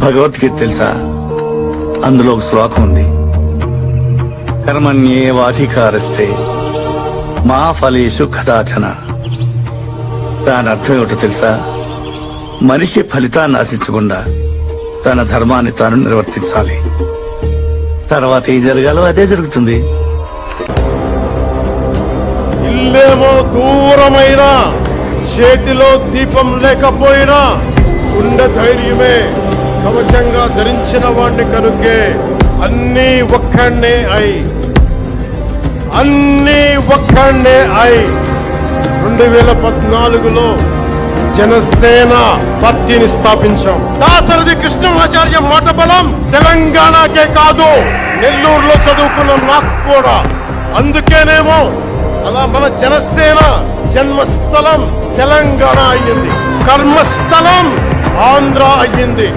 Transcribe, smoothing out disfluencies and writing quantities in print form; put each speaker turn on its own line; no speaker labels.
భగవద్గీత తెలుసా? అందులో ఒక శ్లోకం ఉంది, కర్మణ్యేవాధికారస్తే మా ఫలేషు కదాచన. దాని అర్థం ఏమిటో తెలుసా? మనిషి ఫలితాన్ని ఆశించకుండా తన ధర్మాన్ని తాను నిర్వర్తించాలి. తర్వాత ఏం జరగాలో అదే జరుగుతుంది.
ఇల్లేమో దూరమైనా, చేతిలో దీపం లేకపోయినా గుండె ధైర్యమే కవచంగా ధరించిన వాణ్ణి కనుకే అన్నీ ఒక్కడే అయి 2014లో జనసేన పార్టీని స్థాపించాం. దాశరథి కృష్ణమాచార్య మాట బలం తెలంగాణకే కాదు, నెల్లూరులో చదువుకున్న నాకు కూడా. అందుకేనేమో అలా మన జనసేన జన్మస్థలం తెలంగాణ అయ్యింది, కర్మస్థలం ఆంధ్ర అయ్యింది.